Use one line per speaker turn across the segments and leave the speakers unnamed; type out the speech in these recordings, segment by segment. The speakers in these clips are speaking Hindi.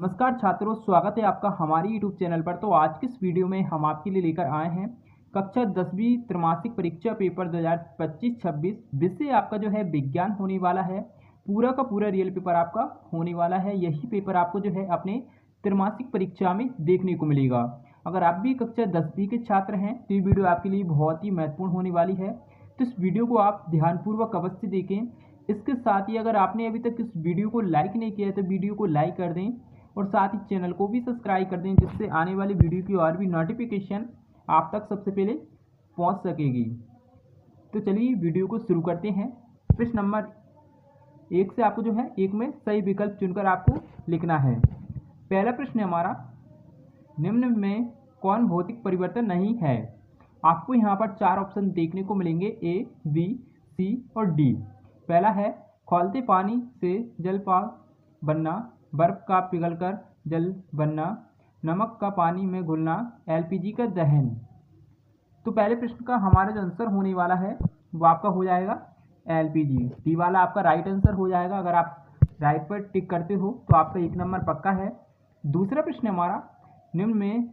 नमस्कार छात्रों, स्वागत है आपका हमारे YouTube चैनल पर। तो आज की इस वीडियो में हम आपके लिए लेकर आए हैं कक्षा 10वीं त्रैमासिक परीक्षा पेपर 2025-26 विषय आपका जो है विज्ञान होने वाला है। पूरा का पूरा रियल पेपर आपका होने वाला है। यही पेपर आपको जो है अपने त्रैमासिक परीक्षा में देखने को मिलेगा। अगर आप भी कक्षा 10वीं के छात्र हैं तो ये वीडियो आपके लिए बहुत ही महत्वपूर्ण होने वाली है। तो इस वीडियो को आप ध्यानपूर्वक अवश्य देखें। इसके साथ ही अगर आपने अभी तक इस वीडियो को लाइक नहीं किया है तो वीडियो को लाइक कर दें और साथ ही चैनल को भी सब्सक्राइब कर दें, जिससे आने वाली वीडियो की और भी नोटिफिकेशन आप तक सबसे पहले पहुंच सकेगी। तो चलिए वीडियो को शुरू करते हैं। प्रश्न नंबर 1 से आपको जो है एक में सही विकल्प चुनकर आपको लिखना है। पहला प्रश्न है हमारा, निम्न में कौन भौतिक परिवर्तन नहीं है। आपको यहाँ पर 4 ऑप्शन देखने को मिलेंगे, ए, बी, सी और डी। पहला है खौलते पानी से जलपान बनना, बर्फ का पिघलकर जल बनना, नमक का पानी में घुलना, एलपीजी का दहन। तो पहले प्रश्न का हमारा जो आंसर होने वाला है वो आपका हो जाएगा एलपीजी। डी वाला आपका राइट आंसर हो जाएगा। अगर आप राइट पर टिक करते हो तो आपका 1 नंबर पक्का है। दूसरा प्रश्न हमारा, निम्न में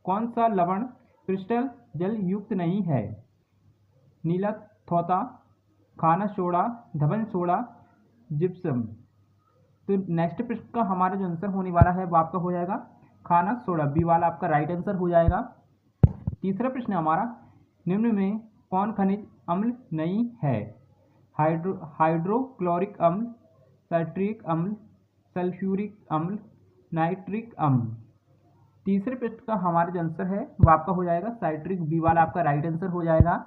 कौन सा लवण क्रिस्टल जल युक्त नहीं है। नीला थौता, खाना सोडा, धवन सोडा, जिप्सम। तो नेक्स्ट प्रश्न का हमारा जो आंसर होने वाला है वो आपका हो जाएगा खाना सोडा। बी वाला आपका राइट आंसर हो जाएगा। तीसरा प्रश्न हमारा, निम्न में कौन खनिज अम्ल नहीं है। हाइड्रोक्लोरिक अम्ल, साइट्रिक अम्ल, सल्फ्यूरिक अम्ल, नाइट्रिक अम्ल। तीसरे प्रश्न का हमारा जो आंसर है वो आपका हो जाएगा साइट्रिक। बी वाला आपका राइट आंसर हो जाएगा।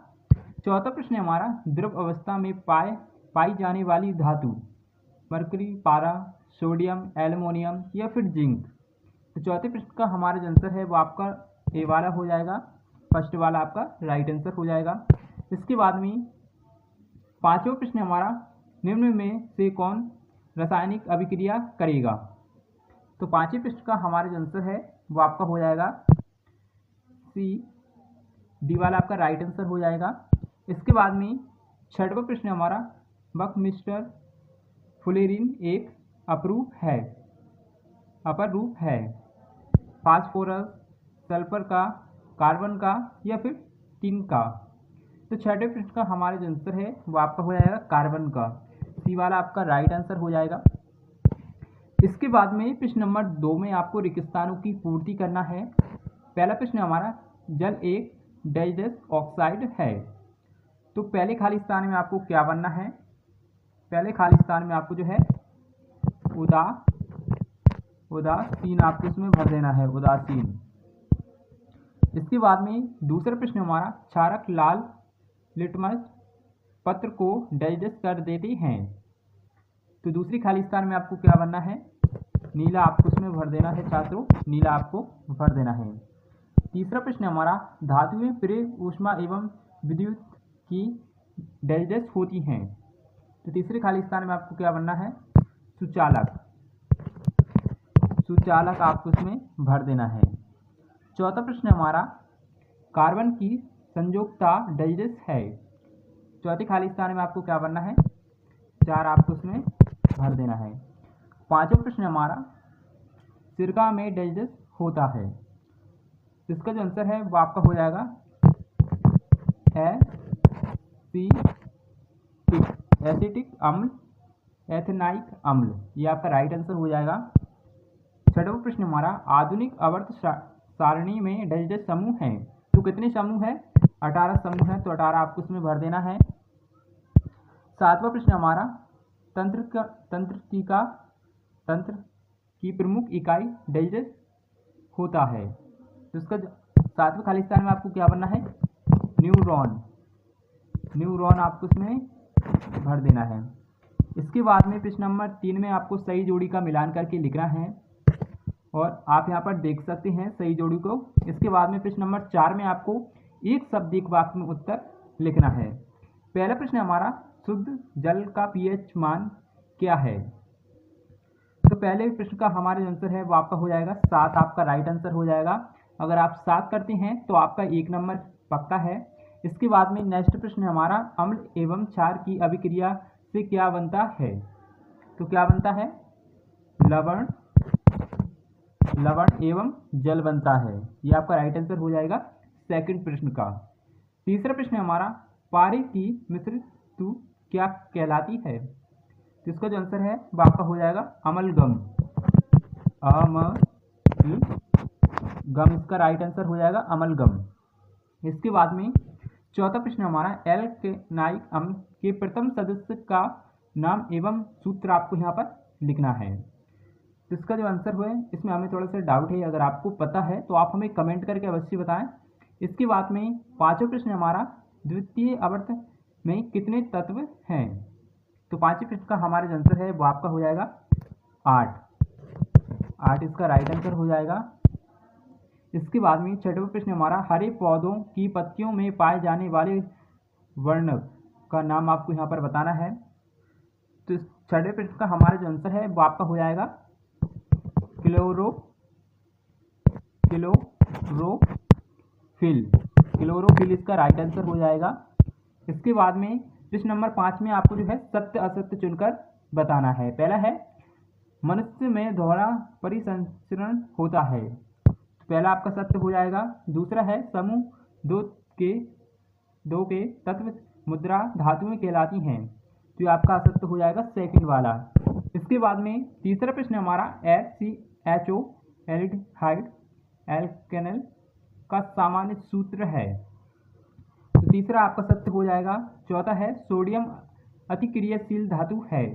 चौथा प्रश्न हमारा, द्रव अवस्था में पाई जाने वाली धातु, मरकरी, पारा, सोडियम, एल्युमिनियम या फिर जिंक। तो चौथे प्रश्न का हमारा जो आंसर है वो आपका ए वाला हो जाएगा। फर्स्ट वाला आपका राइट आंसर हो जाएगा। इसके बाद में पांचवा प्रश्न हमारा, निम्न में से कौन रासायनिक अभिक्रिया करेगा। तो पांचवें प्रश्न का हमारा जो आंसर है वो आपका हो जाएगा सी। डी वाला आपका राइट आंसर हो जाएगा। इसके बाद में छठवां प्रश्न हमारा, बकमिस्टर फुलेरिन एक अपर रूप है। फास्फोरस, सल्फर का, कार्बन का या फिर टिन का। तो छठे प्रश्न का हमारा जो आंसर है वो आपका हो जाएगा कार्बन का। सी वाला आपका राइट आंसर हो जाएगा। इसके बाद में प्रश्न नंबर 2 में आपको रिक्त स्थानों की पूर्ति करना है। पहला प्रश्न हमारा, जल एक डैश ऑक्साइड है। तो पहले खाली स्थान में आपको क्या बनना है। पहले खाली स्थान में आपको जो है उदासीन आपको इसमें भर देना है, उदासीन। इसके बाद में दूसरा प्रश्न हमारा, क्षारक लाल लिटमस पत्र को डैश कर देते हैं। तो दूसरी खाली स्थान में आपको क्या बनना है, नीला आपको इसमें भर देना है छात्रों, नीला आपको भर देना है। तीसरा प्रश्न हमारा, धातुएं प्रेरक ऊष्मा एवं विद्युत की डैश होती हैं। तो तीसरे खाली स्थान में आपको क्या बनना है, सुचालक आपको इसमें भर देना है। चौथा प्रश्न हमारा, कार्बन की संयोजकता डैश है। चौथे खाली स्थान में आपको क्या बनना है, 4 आपको इसमें भर देना है। पांचवा प्रश्न हमारा, सिरका में डैश होता है। इसका जो आंसर है वो आपका हो जाएगा एसिटिक अम्ल, एथेनाइक अम्ल। ये आपका राइट आंसर हो जाएगा। छठवां प्रश्न हमारा, आधुनिक आवर्त सारणी में डैश समूह हैं। तो कितने समूह हैं, 18 समूह हैं। तो 18 आपको इसमें भर देना है। सातवां प्रश्न हमारा, तंत्र की प्रमुख इकाई डैश होता है। तो इसका 7वें खाली स्थान में आपको क्या बनना है, न्यूरॉन आपको इसमें भर देना है। इसके बाद में प्रश्न नंबर 3 में आपको सही जोड़ी का मिलान करके लिखना है और आप यहाँ पर देख सकते हैं सही जोड़ी को। इसके बाद में प्रश्न नंबर 4 में आपको एक शब्द एक वाक्य में उत्तर लिखना है। पहला प्रश्न हमारा, शुद्ध जल का पीएच मान क्या है। तो पहले प्रश्न का हमारा आंसर है वो आपका हो जाएगा 7, आपका राइट आंसर हो जाएगा। अगर आप 7 करते हैं तो आपका 1 नंबर पक्का है। इसके बाद में नेक्स्ट प्रश्न हमारा, अम्ल एवं क्षार की अभिक्रिया से क्या बनता है। तो क्या बनता है, लवण लवण एवं जल बनता है। ये आपका राइट आंसर हो जाएगा सेकंड प्रश्न का। तीसरा प्रश्न हमारा, पारे की मिश्र धातु क्या कहलाती है? तो इसका जो आंसर है वो आपका हो जाएगा अमलगम। गम इसका राइट आंसर हो जाएगा अमलगम। इसके बाद में चौथा प्रश्न हमारा, एल्केनाइक अम्ल के प्रथम सदस्य का नाम एवं सूत्र आपको यहाँ पर लिखना है। तो इसका जो आंसर हुआ है इसमें हमें थोड़ा सा डाउट है, अगर आपको पता है तो आप हमें कमेंट करके अवश्य बताएं। इसके बाद में पांचवा प्रश्न हमारा, द्वितीय आवर्त में कितने तत्व हैं? तो पांचवें प्रश्न का हमारा जो आंसर है वो आपका हो जाएगा 8 इसका राइट आंसर हो जाएगा। इसके बाद में छठवां प्रश्न हमारा, हरे पौधों की पत्तियों में पाए जाने वाले वर्णक का नाम आपको यहाँ पर बताना है। तो इस छठवें प्रश्न का हमारा जो आंसर है वो आपका हो जाएगा क्लोरोफिल इसका राइट आंसर हो जाएगा। इसके बाद में प्रश्न नंबर 5 में आपको जो है सत्य असत्य चुनकर बताना है। पहला है, मनुष्य में दोहरा परिसंचरण होता है। पहला आपका सत्य हो जाएगा। दूसरा है, समूह दो के तत्व मुद्रा धातुएं कहलाती हैं। तो ये आपका असत्य हो जाएगा सेकंड वाला। इसके बाद में तीसरा प्रश्न हमारा, HCHO एल्डिहाइड एल्केनल का सामान्य सूत्र है। तो तीसरा आपका सत्य हो जाएगा। चौथा है, सोडियम अतिक्रियाशील धातु है।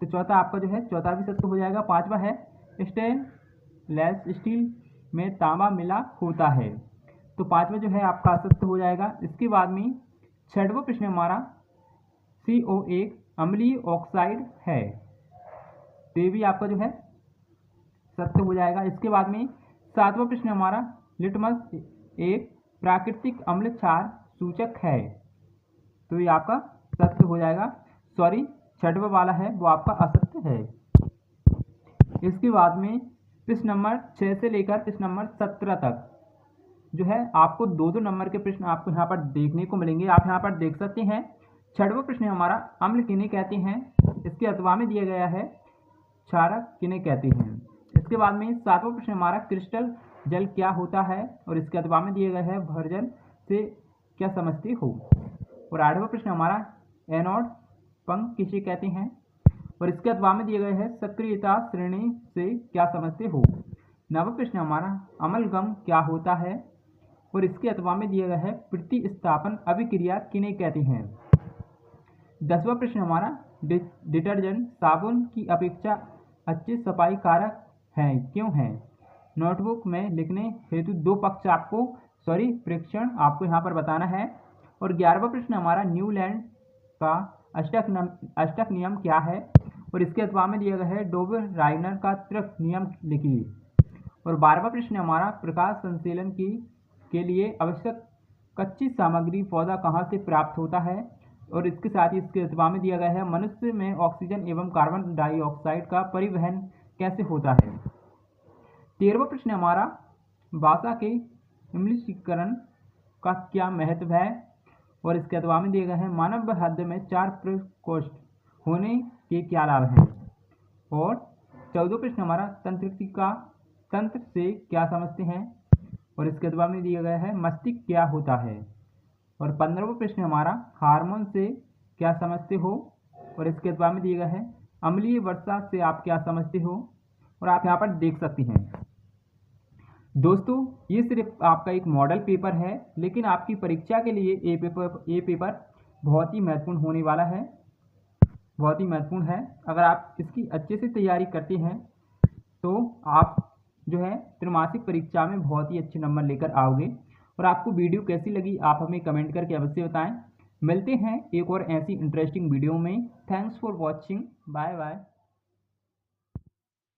तो चौथा आपका जो है चौथा भी सत्य हो जाएगा। पांचवा है, स्टेनलेस स्टील में तांबा मिला होता है। तो पांचवा जो है आपका असत्य हो जाएगा। इसके बाद में छठवां प्रश्न हमारा, CO एक अम्लीय ऑक्साइड है। तो ये भी आपका जो है सत्य हो जाएगा। इसके बाद में सातवां प्रश्न हमारा, लिटमस एक प्राकृतिक अम्ल क्षार सूचक है। तो ये आपका सत्य हो जाएगा। सॉरी, छठवां वाला है वो आपका असत्य है। इसके बाद में प्रश्न नंबर 6 से लेकर प्रश्न नंबर 17 तक जो है आपको 2-2 नंबर के प्रश्न आपको यहाँ पर देखने को मिलेंगे। आप यहाँ पर देख सकते हैं। छठवां प्रश्न हमारा, अम्ल किन्हें कहते हैं? इसके अथवा में दिया गया है क्षारक किन्हें कहते हैं। इसके बाद में सातवां प्रश्न हमारा, क्रिस्टल जल क्या होता है? और इसके अथवा में दिया गया है भर्जन से क्या समझते हो। और आठवां प्रश्न हमारा, एनोड पंख किसे कहते हैं? और इसके अथवा में दिए गए हैं सक्रियता श्रेणी से क्या समझते हो। नववां प्रश्न हमारा, अमलगम क्या होता है? और इसके अथवा में दिया गया है प्रतिस्थापन अभिक्रिया किन्हें कहते हैं। 10वां प्रश्न हमारा, डिटर्जेंट साबुन की अपेक्षा अच्छे सफाई कारक हैं, क्यों हैं? नोटबुक में लिखने हेतु परीक्षण आपको यहाँ पर बताना है। और 11वां प्रश्न हमारा, न्यूलैंड का अष्टक नियम क्या है? और इसके अथवा में दिया गया है डोबर राइनर का त्रिक नियम लिखिए। और 12वां प्रश्न हमारा, प्रकाश संश्लेषण के लिए आवश्यक कच्ची सामग्री पौधा कहाँ से प्राप्त होता है? और इसके साथ ही इसके अथवा में दिया गया है मनुष्य में ऑक्सीजन एवं कार्बन डाइऑक्साइड का परिवहन कैसे होता है। 13वां प्रश्न हमारा, भाषा के इम्लिशीकरण का क्या महत्व है? और इसके अथवा में दिया गया है मानव हृदय में 4 प्रकोष्ठ होने के क्या लाभ हैं। और 14वां प्रश्न हमारा, तंत्र से क्या समझते हैं? और इसके अथवा में दिया गया है मस्तिष्क क्या होता है। और 15वां प्रश्न हमारा, हार्मोन से क्या समझते हो? और इसके अथवा में दिया गया है अम्लीय वर्षा से आप क्या समझते हो। और आप यहाँ पर देख सकते हैं। दोस्तों, ये सिर्फ आपका एक मॉडल पेपर है, लेकिन आपकी परीक्षा के लिए ये पेपर बहुत ही महत्वपूर्ण होने वाला है, बहुत ही महत्वपूर्ण है। अगर आप इसकी अच्छे से तैयारी करते हैं तो आप जो है त्रैमासिक परीक्षा में बहुत ही अच्छे नंबर लेकर आओगे। और आपको वीडियो कैसी लगी आप हमें कमेंट करके अवश्य बताएं। मिलते हैं एक और ऐसी इंटरेस्टिंग वीडियो में। Thanks for watching. Bye bye.